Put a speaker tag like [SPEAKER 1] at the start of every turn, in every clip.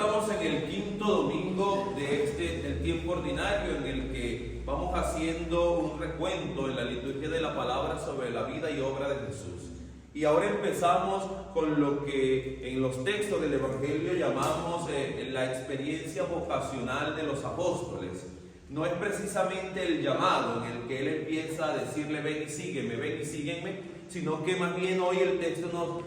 [SPEAKER 1] estamos en el quinto domingo del tiempo ordinario, en el que vamos haciendo un recuento en la liturgia de la palabra sobre la vida y obra de Jesús. Y ahora empezamos con lo que en los textos del Evangelio llamamos la experiencia vocacional de los apóstoles. No es precisamente el llamado en el que Él empieza a decirle ven y sígueme, sino que más bien hoy el texto nos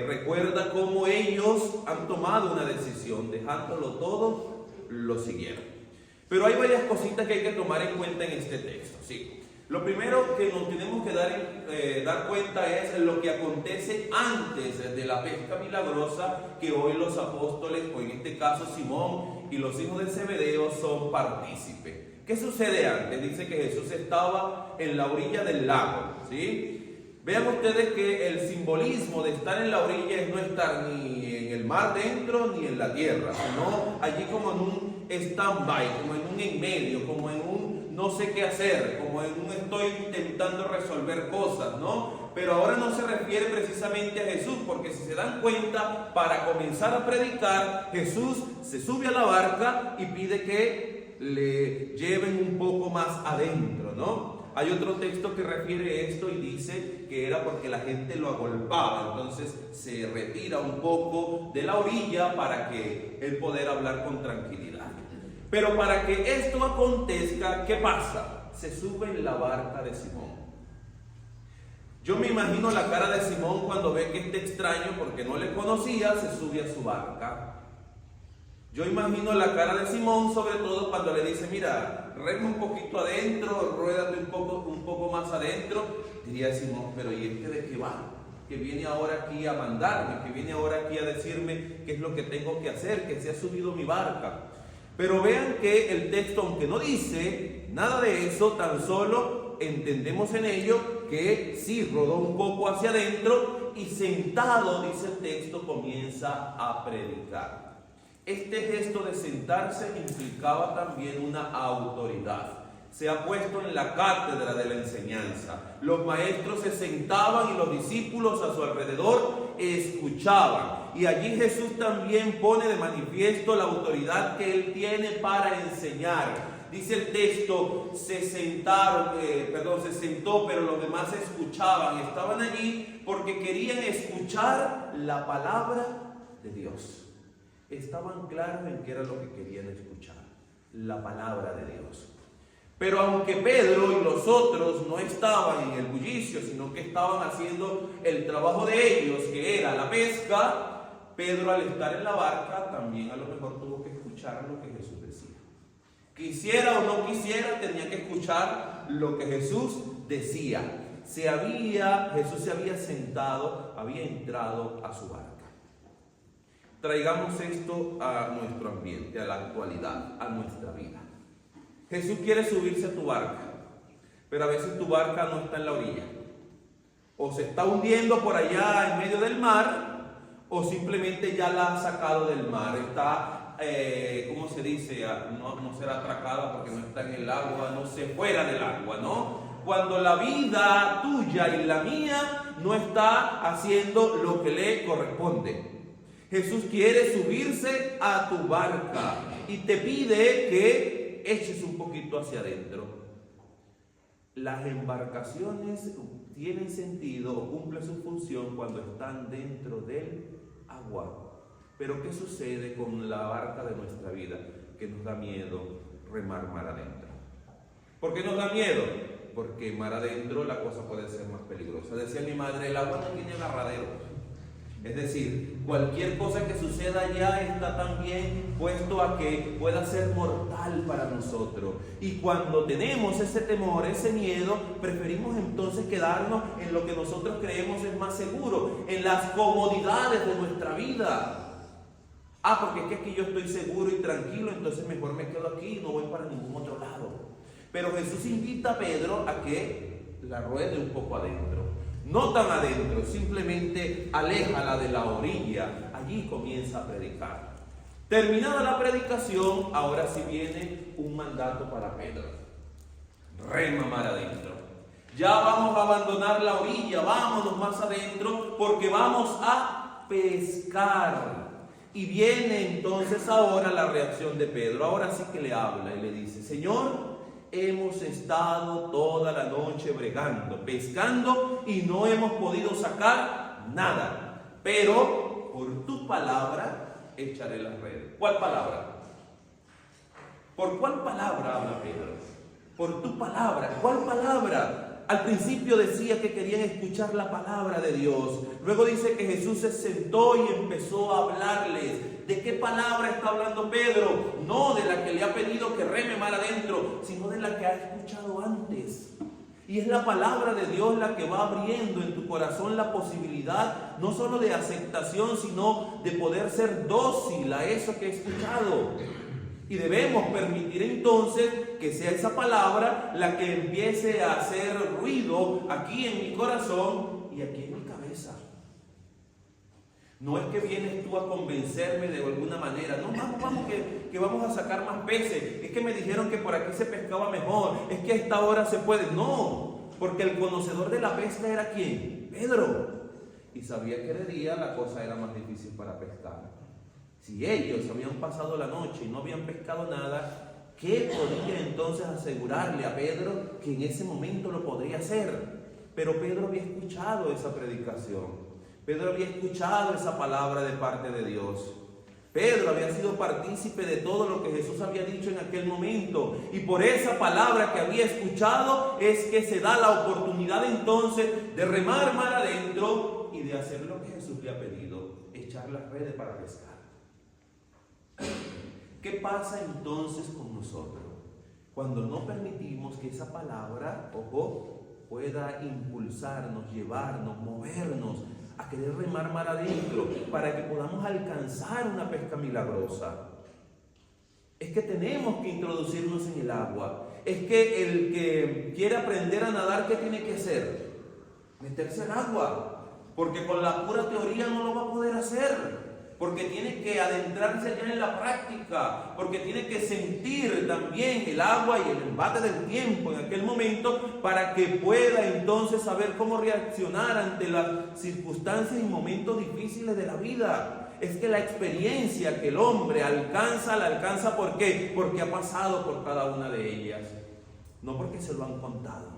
[SPEAKER 1] recuerda cómo ellos han tomado una decisión, dejándolo todo, lo siguieron. Pero hay varias cositas que hay que tomar en cuenta en este texto, ¿sí? Lo primero que nos tenemos que dar cuenta es lo que acontece antes de la pesca milagrosa, que hoy los apóstoles, o en este caso Simón y los hijos de Zebedeo, son partícipes. ¿Qué sucede antes? Dice que Jesús estaba en la orilla del lago, ¿sí? Vean ustedes que el simbolismo de estar en la orilla es no estar ni en el mar dentro ni en la tierra, sino allí como en un stand-by, como en un en medio, como en un no sé qué hacer, como en un estoy intentando resolver cosas, ¿no? Pero ahora no se refiere precisamente a Jesús, porque si se dan cuenta, para comenzar a predicar, Jesús se sube a la barca y pide que le lleven un poco más adentro, ¿no? Hay otro texto que refiere esto y dice que era porque la gente lo agolpaba, entonces se retira un poco de la orilla para que él pueda hablar con tranquilidad. Pero para que esto acontezca, ¿qué pasa? Se sube en la barca de Simón. Yo me imagino la cara de Simón cuando ve que este extraño, porque no le conocía, se sube a su barca. Yo imagino la cara de Simón, sobre todo cuando le dice, mira, rema un poquito adentro, ruédate un poco más adentro. Diría Simón, pero ¿y este de qué va? Que viene ahora aquí a mandarme, que viene ahora aquí a decirme qué es lo que tengo que hacer, que se ha subido mi barca. Pero vean que el texto, aunque no dice nada de eso, tan solo entendemos en ello que sí, rodó un poco hacia adentro y sentado, dice el texto, comienza a predicar. Este gesto de sentarse implicaba también una autoridad. Se ha puesto en la cátedra de la enseñanza. Los maestros se sentaban y los discípulos a su alrededor escuchaban. Y allí Jesús también pone de manifiesto la autoridad que Él tiene para enseñar. Dice el texto, se sentó, pero los demás escuchaban. Estaban allí porque querían escuchar la palabra de Dios. Estaban claros en qué era lo que querían escuchar, la palabra de Dios. Pero aunque Pedro y los otros no estaban en el bullicio, sino que estaban haciendo el trabajo de ellos, que era la pesca, Pedro, al estar en la barca, también a lo mejor tuvo que escuchar lo que Jesús decía. Quisiera o no quisiera, tenía que escuchar lo que Jesús decía. Jesús se había sentado, había entrado a su barca. Traigamos esto a nuestro ambiente, a la actualidad, a nuestra vida. Jesús quiere subirse a tu barca, pero a veces tu barca no está en la orilla. O se está hundiendo por allá en medio del mar, o simplemente ya la ha sacado del mar. Está, ¿cómo se dice? No será atracada porque no está en el agua, no se fuera del agua, ¿no? Cuando la vida tuya y la mía no está haciendo lo que le corresponde. Jesús quiere subirse a tu barca y te pide que eches un poquito hacia adentro. Las embarcaciones tienen sentido o cumplen su función cuando están dentro del agua. Pero ¿qué sucede con la barca de nuestra vida? Que nos da miedo remar mar adentro. ¿Por qué nos da miedo? Porque mar adentro la cosa puede ser más peligrosa. Decía mi madre, el agua no tiene agarradero. Es decir, cualquier cosa que suceda allá está también puesto a que pueda ser mortal para nosotros. Y cuando tenemos ese temor, ese miedo, preferimos entonces quedarnos en lo que nosotros creemos es más seguro, en las comodidades de nuestra vida. Porque es que aquí yo estoy seguro y tranquilo, entonces mejor me quedo aquí y no voy para ningún otro lado. Pero Jesús invita a Pedro a que la ruede un poco adentro. No tan adentro, simplemente aléjala de la orilla. Allí comienza a predicar. Terminada la predicación, ahora sí viene un mandato para Pedro. Rema mar adentro. Ya vamos a abandonar la orilla, vámonos más adentro porque vamos a pescar. Y viene entonces ahora la reacción de Pedro. Ahora sí que le habla y le dice: Señor, hemos estado toda la noche bregando, pescando y no hemos podido sacar nada. Pero por tu palabra echaré las redes. ¿Cuál palabra? ¿Por cuál palabra habla Pedro? Por tu palabra. ¿Cuál palabra? Al principio decía que querían escuchar la palabra de Dios. Luego dice que Jesús se sentó y empezó a hablarles. ¿De qué palabra está hablando Pedro? No de la que le ha pedido que reme mar adentro, sino de la que ha escuchado antes. Y es la palabra de Dios la que va abriendo en tu corazón la posibilidad no solo de aceptación, sino de poder ser dócil a eso que he escuchado. Y debemos permitir entonces que sea esa palabra la que empiece a hacer ruido aquí en mi corazón y aquí en mi cabeza. No es que vienes tú a convencerme de alguna manera. No, vamos, que vamos a sacar más peces. Es que me dijeron que por aquí se pescaba mejor. Es que a esta hora se puede. No, porque el conocedor de la pesca era ¿quién? Pedro. Y sabía que de día la cosa era más difícil para pescar. Si ellos habían pasado la noche y no habían pescado nada, ¿qué podía entonces asegurarle a Pedro que en ese momento lo podría hacer? Pero Pedro había escuchado esa predicación. Pedro había escuchado esa palabra de parte de Dios. Pedro había sido partícipe de todo lo que Jesús había dicho en aquel momento. Y por esa palabra que había escuchado es que se da la oportunidad entonces de remar mar adentro y de hacer lo que Jesús le ha pedido, echar las redes para pescar. ¿Qué pasa entonces con nosotros? Cuando no permitimos que esa palabra, pueda impulsarnos, llevarnos, movernos a querer remar mar adentro para que podamos alcanzar una pesca milagrosa. Es que tenemos que introducirnos en el agua. Es que el que quiere aprender a nadar, ¿qué tiene que hacer? Meterse al agua. Porque con la pura teoría no lo va a poder hacer. Porque tiene que adentrarse ya en la práctica, porque tiene que sentir también el agua y el embate del tiempo en aquel momento para que pueda entonces saber cómo reaccionar ante las circunstancias y momentos difíciles de la vida. Es que la experiencia que el hombre alcanza, la alcanza ¿por qué? Porque ha pasado por cada una de ellas, no porque se lo han contado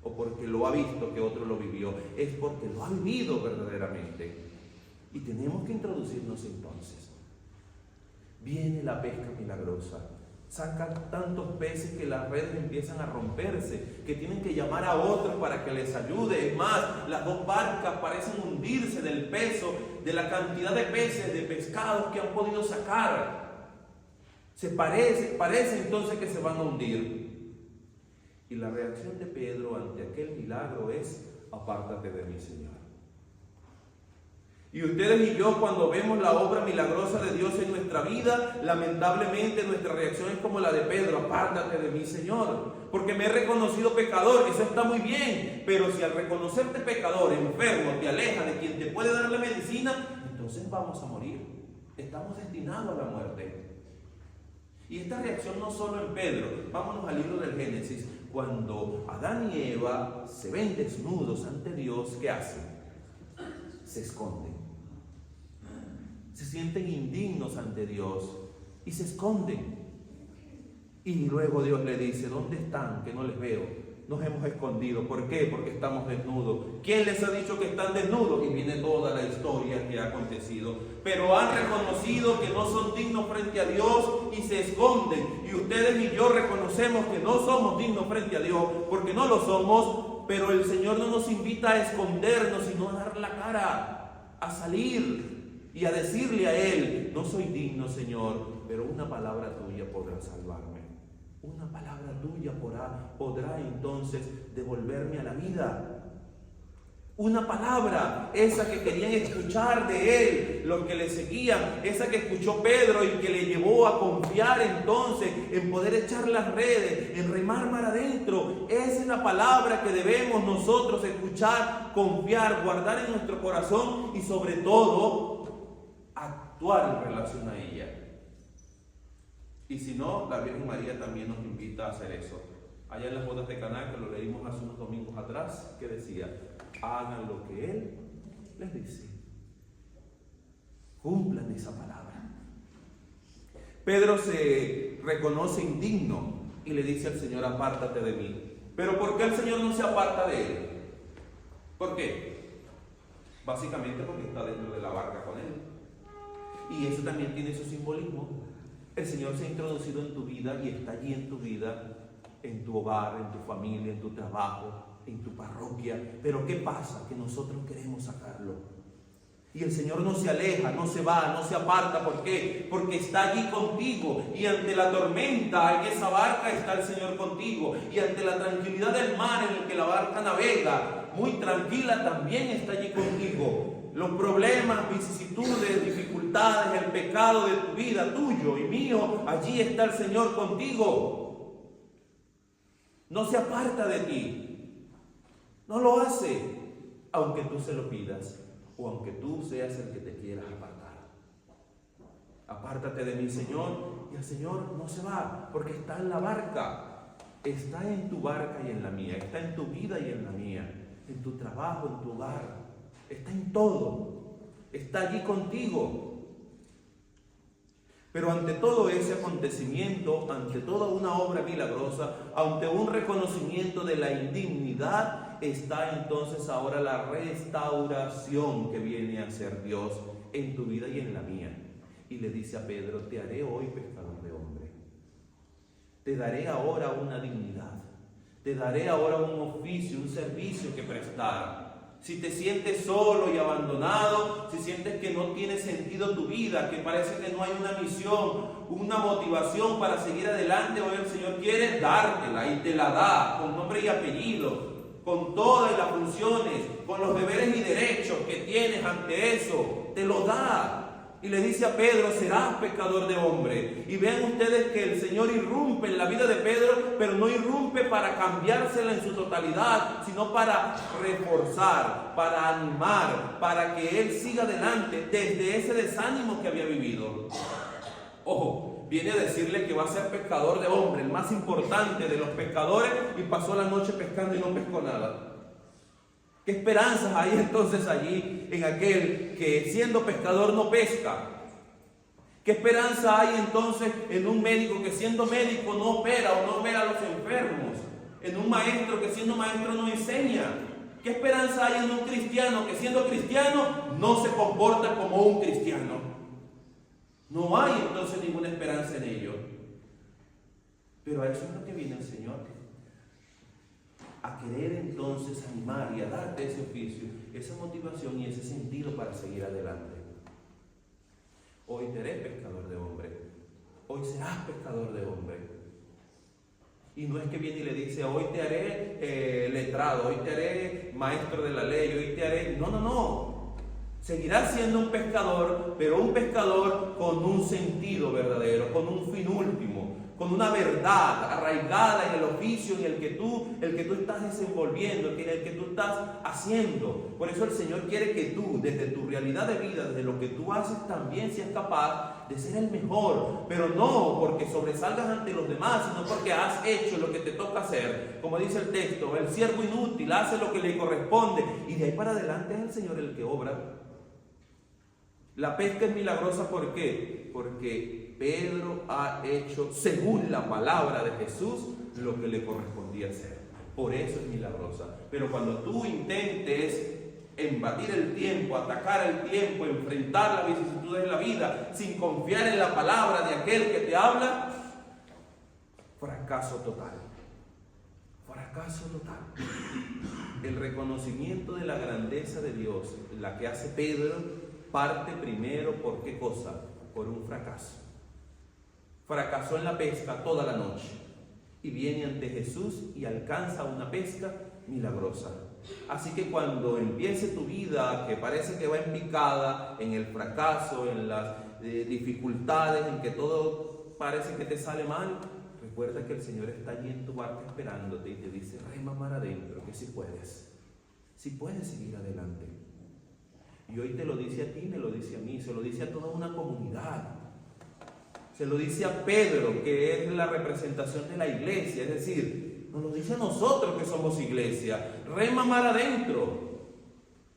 [SPEAKER 1] o porque lo ha visto que otro lo vivió, es porque lo ha vivido verdaderamente. Y tenemos que introducirnos entonces. Viene la pesca milagrosa. Sacan tantos peces que las redes empiezan a romperse, que tienen que llamar a otros para que les ayude. Es más, las dos barcas parecen hundirse del peso, de la cantidad de peces, de pescados que han podido sacar. Parece entonces que se van a hundir. Y la reacción de Pedro ante aquel milagro es: apártate de mí, Señor. Y ustedes y yo, cuando vemos la obra milagrosa de Dios en nuestra vida, lamentablemente nuestra reacción es como la de Pedro: apártate de mí, Señor, porque me he reconocido pecador. Eso está muy bien, pero si al reconocerte pecador, enfermo, te aleja de quien te puede dar la medicina, entonces vamos a morir. Estamos destinados a la muerte. Y esta reacción no solo en Pedro. Vámonos al libro del Génesis. Cuando Adán y Eva se ven desnudos ante Dios, ¿qué hacen? Se esconden. Se sienten indignos ante Dios y se esconden. Y luego Dios le dice: ¿dónde están? Que no les veo. Nos hemos escondido. ¿Por qué? Porque estamos desnudos. ¿Quién les ha dicho que están desnudos? Y viene toda la historia que ha acontecido. Pero han reconocido que no son dignos frente a Dios y se esconden. Y ustedes y yo reconocemos que no somos dignos frente a Dios, porque no lo somos. Pero el Señor no nos invita a escondernos, sino a dar la cara, a salir y a decirle a Él: no soy digno, Señor, pero una palabra tuya podrá salvarme. Una palabra tuya podrá entonces devolverme a la vida. Una palabra, esa que querían escuchar de Él, los que le seguían, esa que escuchó Pedro y que le llevó a confiar entonces en poder echar las redes, en remar mar adentro. Esa es la palabra que debemos nosotros escuchar, confiar, guardar en nuestro corazón y sobre todo actuar en relación a ella. Y si no, la Virgen María también nos invita a hacer eso. Allá en las bodas de Caná, que lo leímos hace unos domingos atrás, que decía: hagan lo que Él les dice. Cumplan esa palabra. Pedro se reconoce indigno y le dice al Señor, apártate de mí. Pero ¿por qué el Señor no se aparta de él? ¿Por qué? Básicamente porque está dentro de la barca con él. Y eso también tiene su simbolismo. El Señor se ha introducido en tu vida y está allí en tu vida, en tu hogar, en tu familia, en tu trabajo, en tu parroquia. Pero ¿qué pasa? Que nosotros queremos sacarlo. Y el Señor no se aleja, no se va, no se aparta. ¿Por qué? Porque está allí contigo. Y ante la tormenta, en esa barca está el Señor contigo. Y ante la tranquilidad del mar en el que la barca navega, muy tranquila, también está allí contigo. Los problemas, vicisitudes, dificultades, el pecado de tu vida, tuyo y mío, allí está el Señor contigo. No se aparta de ti. No lo hace, aunque tú se lo pidas. O aunque tú seas el que te quieras apartar. Apártate de mí, Señor. Y el Señor no se va, porque está en la barca. Está en tu barca y en la mía. Está en tu vida y en la mía. En tu trabajo, en tu hogar. Está en todo. Está allí contigo. Pero ante todo ese acontecimiento, ante toda una obra milagrosa, ante un reconocimiento de la indignidad, está entonces ahora la restauración que viene a ser Dios en tu vida y en la mía. Y le dice a Pedro, te haré hoy pescador de hombre. Te daré ahora una dignidad. Te daré ahora un oficio, un servicio que prestar. Si te sientes solo y abandonado, si sientes que no tiene sentido tu vida, que parece que no hay una misión, una motivación para seguir adelante, hoy el Señor quiere dártela y te la da con nombre y apellido, con todas las funciones, con los deberes y derechos que tienes ante eso, te lo da. Y le dice a Pedro, serás pescador de hombre. Y vean ustedes que el Señor irrumpe en la vida de Pedro, pero no irrumpe para cambiársela en su totalidad, sino para reforzar, para animar, para que él siga adelante desde ese desánimo que había vivido. Ojo, viene a decirle que va a ser pescador de hombre, el más importante de los pescadores, y pasó la noche pescando y no pescó nada. ¿Qué esperanzas hay entonces allí en aquel que siendo pescador no pesca? ¿Qué esperanza hay entonces en un médico que siendo médico no opera o no opera a los enfermos? En un maestro que siendo maestro no enseña. ¿Qué esperanza hay en un cristiano que siendo cristiano no se comporta como un cristiano? No hay entonces ninguna esperanza en ello. Pero a eso es lo que viene el Señor. A querer entonces animar y a darte ese oficio, esa motivación y ese sentido para seguir adelante. Hoy te haré pescador de hombre. Hoy serás pescador de hombre. Y no es que viene y le dice, hoy te haré letrado, hoy te haré maestro de la ley, hoy te haré... No. Seguirás siendo un pescador, pero un pescador con un sentido verdadero, con un fin último, con una verdad arraigada en el oficio en el que tú estás desenvolviendo, en el que tú estás haciendo. Por eso el Señor quiere que tú, desde tu realidad de vida, desde lo que tú haces, también seas capaz de ser el mejor. Pero no porque sobresalgas ante los demás, sino porque has hecho lo que te toca hacer. Como dice el texto, el siervo inútil hace lo que le corresponde. Y de ahí para adelante es el Señor el que obra. La pesca es milagrosa, ¿por qué? Porque Pedro ha hecho, según la palabra de Jesús, lo que le correspondía hacer. Por eso es milagrosa. Pero cuando tú intentes embatir el tiempo, atacar el tiempo, enfrentar las vicisitudes de la vida, sin confiar en la palabra de aquel que te habla, fracaso total. Fracaso total. El reconocimiento de la grandeza de Dios, la que hace Pedro, parte primero por ¿qué cosa? Por un fracaso. Fracasó en la pesca toda la noche y viene ante Jesús y alcanza una pesca milagrosa. Así que cuando empiece tu vida que parece que va en picada, en el fracaso, en las dificultades, en que todo parece que te sale mal, recuerda que el Señor está allí en tu barca esperándote y te dice, rema mar adentro, que si puedes seguir adelante. Y hoy te lo dice a ti, me lo dice a mí, se lo dice a toda una comunidad. Se lo dice a Pedro, que es la representación de la iglesia, es decir, nos lo dice a nosotros que somos iglesia. Rema mar adentro.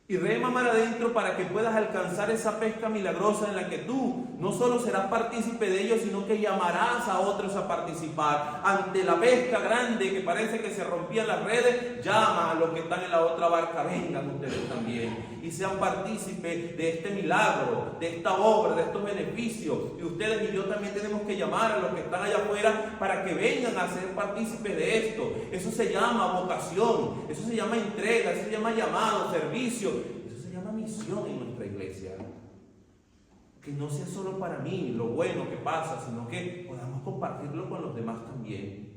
[SPEAKER 1] Y rema mar adentro para que puedas alcanzar esa pesca milagrosa en la que tú no solo serás partícipe de ello, sino que llamarás a otros a participar. Ante la pesca grande que parece que se rompían las redes, llama a los que están en la otra barca, vengan ustedes también y sean partícipes de este milagro, de esta obra, de estos beneficios. Y ustedes y yo también tenemos que llamar a los que están allá afuera para que vengan a ser partícipes de esto. Eso se llama vocación, eso se llama entrega, eso se llama llamado, servicio, eso se llama misión en nuestra iglesia. Que no sea solo para mí lo bueno que pasa, sino que podamos compartirlo con los demás también.